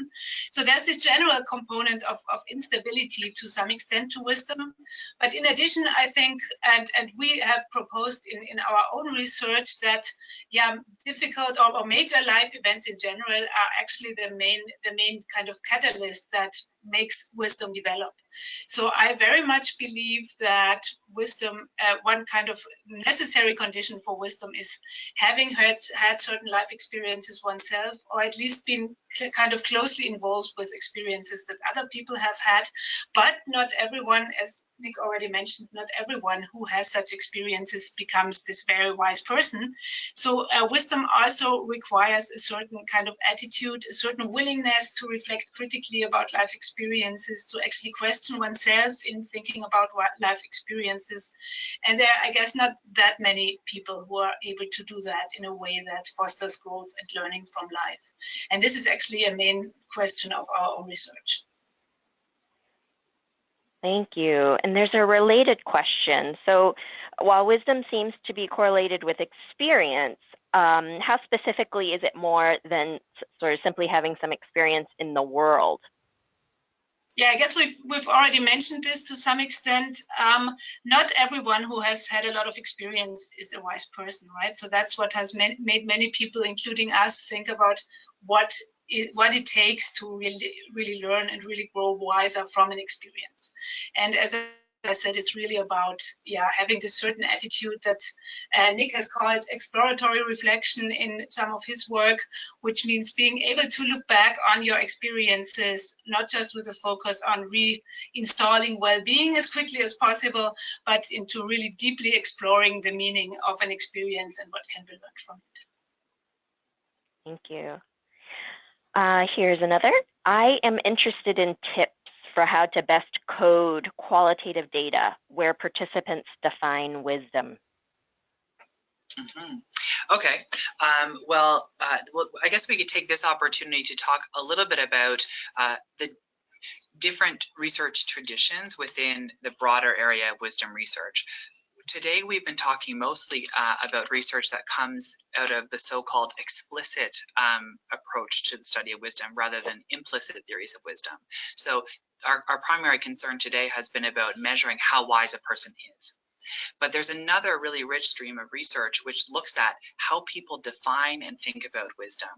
So there's this general component of instability to some extent to wisdom. But in addition, I think, and we have proposed in our own research that, yeah, difficult or major life events in general are actually the main kind of catalyst that makes wisdom develop. So I very much believe that wisdom, one kind of necessary condition for wisdom is having had certain life experiences oneself, or at least been kind of closely involved with experiences that other people have had. But not everyone, as Nick already mentioned, not everyone who has such experiences becomes this very wise person. So wisdom also requires a certain kind of attitude, a certain willingness to reflect critically about life experiences, to actually question oneself in thinking about life experiences. And there are, I guess, not that many people who are able to do that in a way that fosters growth and learning from life. And this is actually a main question of our own research. Thank you. And there's a related question. So while wisdom seems to be correlated with experience, how specifically is it more than sort of simply having some experience in the world? Yeah, I guess we've already mentioned this to some extent. Not everyone who has had a lot of experience is a wise person, right? So that's what has made many people, including us, think about what what it takes to really learn and really grow wiser from an experience. And as I said, it's really about having this certain attitude that Nick has called exploratory reflection in some of his work, which means being able to look back on your experiences, not just with a focus on reinstalling well-being as quickly as possible, but into really deeply exploring the meaning of an experience and what can be learned from it. Thank you. Here's another. I am interested in tips for how to best code qualitative data where participants define wisdom. Okay, well, I guess we could take this opportunity to talk a little bit about the different research traditions within the broader area of wisdom research. Today, we've been talking mostly about research that comes out of the so-called explicit approach to the study of wisdom rather than implicit theories of wisdom. So our primary concern today has been about measuring how wise a person is. But there's another really rich stream of research which looks at how people define and think about wisdom.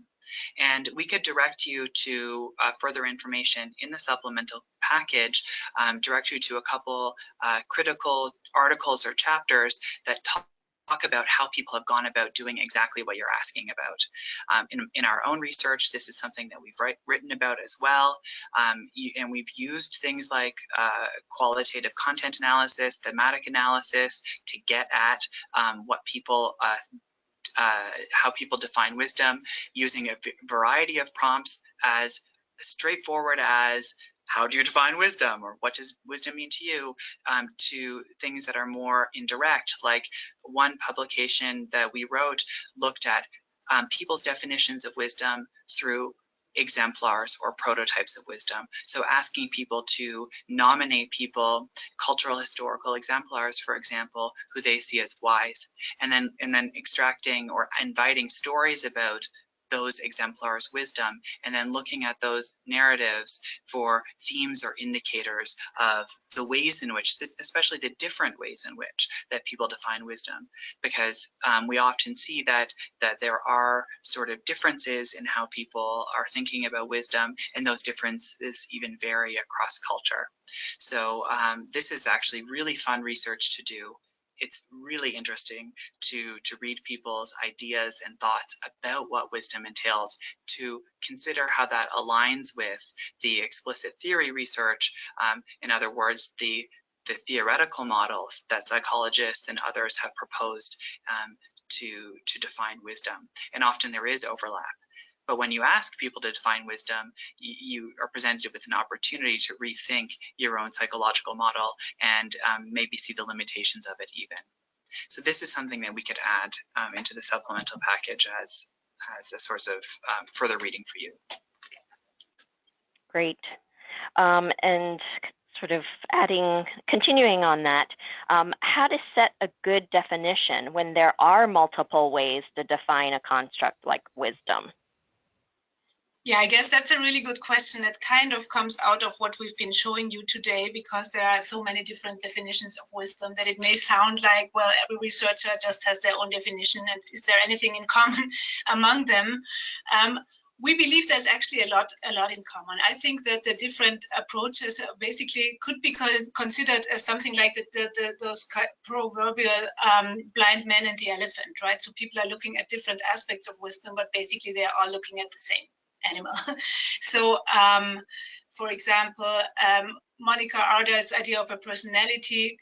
And we could direct you to further information in the supplemental package, direct you to a couple critical articles or chapters that talk about how people have gone about doing exactly what you're asking about. In our own research, this is something that we've written about as well. And we've used things like qualitative content analysis, thematic analysis to get at what people how people define wisdom, using a variety of prompts as straightforward as how do you define wisdom, or what does wisdom mean to you, to things that are more indirect, like one publication that we wrote looked at people's definitions of wisdom through exemplars or prototypes of wisdom. So asking people to nominate people, cultural historical exemplars, for example, who they see as wise, and then extracting or inviting stories about those exemplars' wisdom, and then looking at those narratives for themes or indicators of the ways in which, especially the different ways in which that people define wisdom, because we often see that there are sort of differences in how people are thinking about wisdom, and those differences even vary across culture. So this is actually really fun research to do. It's really interesting to read people's ideas and thoughts about what wisdom entails, to consider how that aligns with the explicit theory research. In other words, the theoretical models that psychologists and others have proposed to define wisdom. And often there is overlap. But when you ask people to define wisdom, you are presented with an opportunity to rethink your own psychological model and maybe see the limitations of it even. So this is something that we could add into the supplemental package as a source of further reading for you. Great. And sort of continuing on that, how to set a good definition when there are multiple ways to define a construct like wisdom? Yeah, I guess that's a really good question. That kind of comes out of what we've been showing you today, because there are so many different definitions of wisdom that it may sound like, well, every researcher just has their own definition, and is there anything in common among them? We believe there's actually a lot in common. I think that the different approaches basically could be considered as something like those proverbial blind man and the elephant, right? So people are looking at different aspects of wisdom, but basically they are all looking at the same animal. So, for example, Monica Ardell's idea of a personality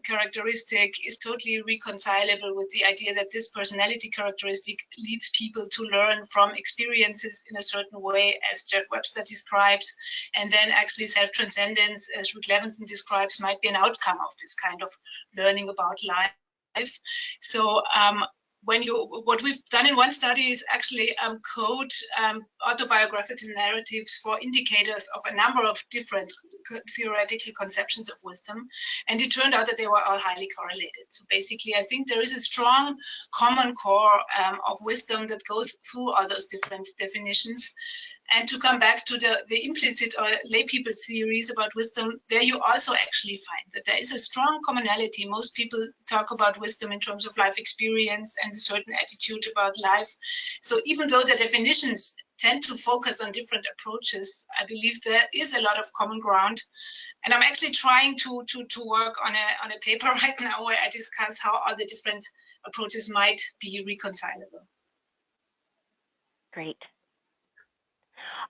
characteristic is totally reconcilable with the idea that this personality characteristic leads people to learn from experiences in a certain way, as Jeff Webster describes, and then actually self-transcendence, as Rick Levinson describes, might be an outcome of this kind of learning about life. So what we've done in one study is actually code autobiographical narratives for indicators of a number of different theoretical conceptions of wisdom, and it turned out that they were all highly correlated. So basically, I think there is a strong common core of wisdom that goes through all those different definitions. And to come back to the implicit or lay people theories about wisdom, there you also actually find that there is a strong commonality. Most people talk about wisdom in terms of life experience and a certain attitude about life. So even though the definitions tend to focus on different approaches, I believe there is a lot of common ground. And I'm actually trying to work on a paper right now where I discuss how all the different approaches might be reconcilable. Great.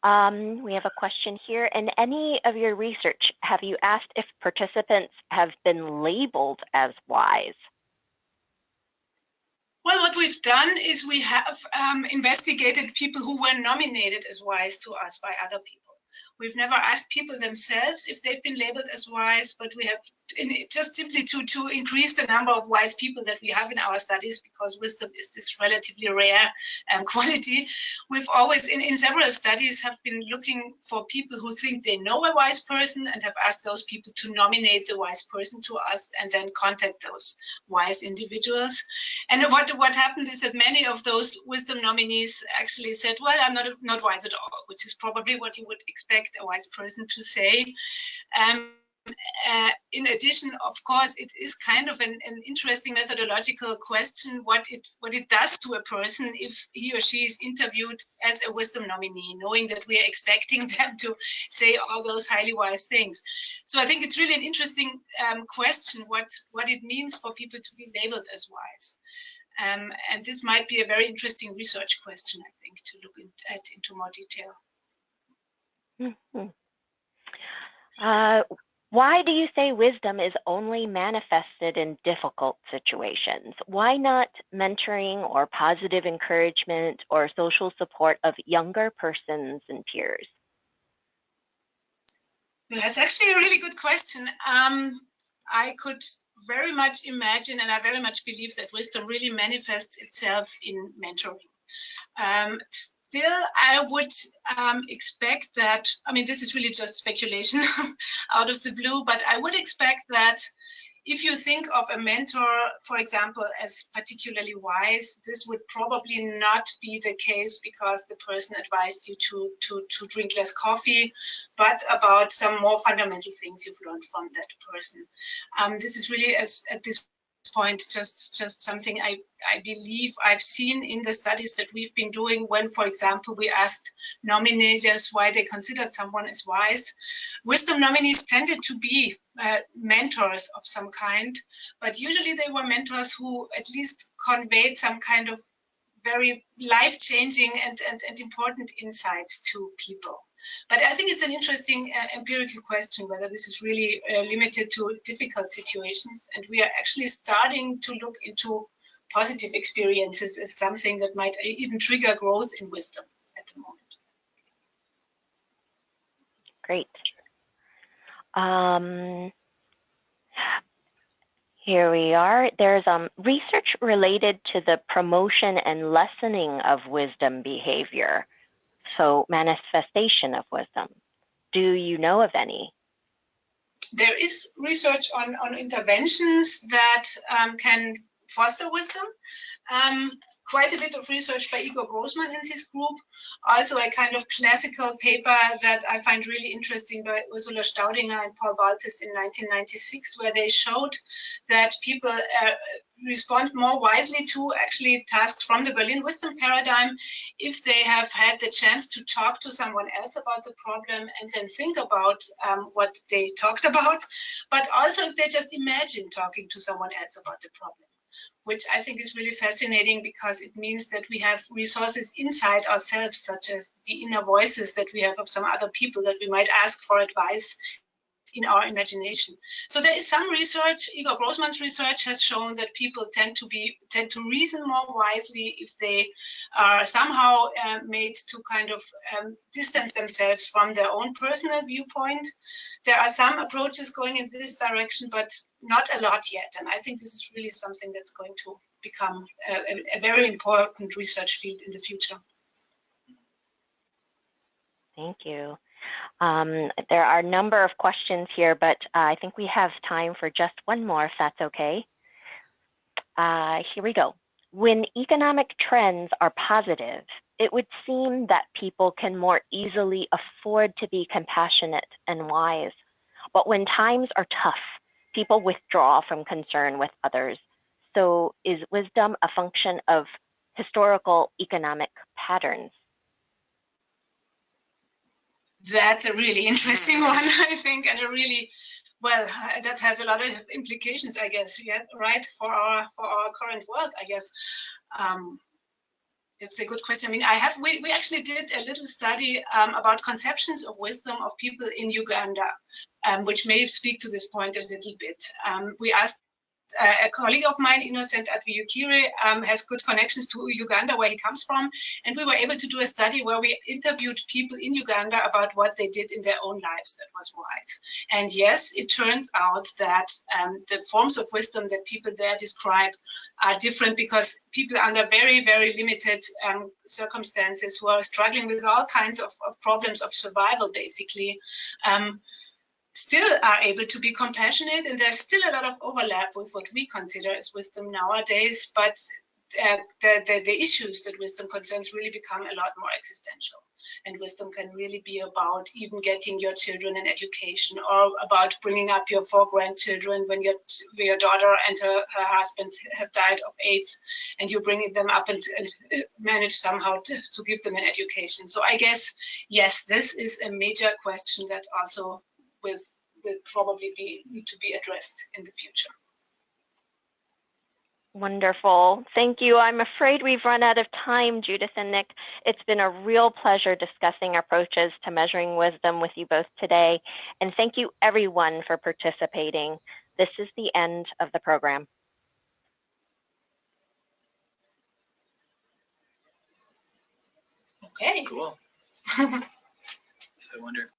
We have a question here. In any of your research, have you asked if participants have been labeled as wise? Well, what we've done is we have investigated people who were nominated as wise to us by other people. We've never asked people themselves if they've been labeled as wise, but we have just simply to increase the number of wise people that we have in our studies, because wisdom is this relatively rare quality. We've always, in several studies, have been looking for people who think they know a wise person and have asked those people to nominate the wise person to us and then contact those wise individuals. And what happened is that many of those wisdom nominees actually said, well, I'm not wise at all, which is probably what you would expect a wise person to say. In addition, of course, it is kind of an interesting methodological question what it does to a person if he or she is interviewed as a wisdom nominee, knowing that we are expecting them to say all those highly wise things. So I think it's really an interesting question what it means for people to be labeled as wise. And this might be a very interesting research question, I think, to look into more detail. Why do you say wisdom is only manifested in difficult situations? Why not mentoring or positive encouragement or social support of younger persons and peers? That's actually a really good question. I could very much imagine, and I very much believe, that wisdom really manifests itself in mentoring. Still, I would expect that, I mean, this is really just speculation out of the blue, but I would expect that if you think of a mentor, for example, as particularly wise, this would probably not be the case because the person advised you to drink less coffee, but about some more fundamental things you've learned from that person. This is really, at this point, just something I believe I've seen in the studies that we've been doing when, for example, we asked nominators why they considered someone as wise. Wisdom nominees tended to be mentors of some kind, but usually they were mentors who at least conveyed some kind of very life-changing and important insights to people. But I think it's an interesting empirical question whether this is really limited to difficult situations. And we are actually starting to look into positive experiences as something that might even trigger growth in wisdom at the moment. Great. Here we are. There's research related to the promotion and lessening of wisdom behavior. So manifestation of wisdom. Do you know of any? There is research on interventions that can foster wisdom. Quite a bit of research by Igor Grossman and his group. Also a kind of classical paper that I find really interesting by Ursula Staudinger and Paul Baltes in 1996, where they showed that people respond more wisely to actually tasks from the Berlin wisdom paradigm if they have had the chance to talk to someone else about the problem and then think about what they talked about, but also if they just imagine talking to someone else about the problem, which I think is really fascinating because it means that we have resources inside ourselves, such as the inner voices that we have of some other people that we might ask for advice in our imagination. So there is some research. Igor Grossman's research has shown that people tend to reason more wisely if they are somehow made to kind of distance themselves from their own personal viewpoint. There are some approaches going in this direction, but not a lot yet. And I think this is really something that's going to become a very important research field in the future. Thank you. There are a number of questions here, but I think we have time for just one more, if that's okay. Here we go. When economic trends are positive, it would seem that people can more easily afford to be compassionate and wise. But when times are tough, people withdraw from concern with others. So is wisdom a function of historical economic patterns? That's a really interesting one, I think, and a really, well, that has a lot of implications, I guess, yeah, right, for our current world, I guess. It's a good question. I mean, we actually did a little study about conceptions of wisdom of people in Uganda, which may speak to this point a little bit. We asked a colleague of mine, Innocent Adviyukire, has good connections to Uganda, where he comes from, and we were able to do a study where we interviewed people in Uganda about what they did in their own lives that was wise. And yes, it turns out that the forms of wisdom that people there describe are different, because people under very, very limited circumstances, who are struggling with all kinds of problems of survival, basically, still are able to be compassionate, and there's still a lot of overlap with what we consider as wisdom nowadays, but the issues that wisdom concerns really become a lot more existential. And wisdom can really be about even getting your children an education, or about bringing up your 4 grandchildren when your daughter and her husband have died of AIDS, and you're bringing them up and manage somehow to give them an education. So I guess, yes, this is a major question that also will probably need to be addressed in the future. Wonderful. Thank you. I'm afraid we've run out of time, Judith and Nick. It's been a real pleasure discussing approaches to measuring wisdom with you both today. And thank you everyone for participating. This is the end of the program. Okay. Cool. So I wonder if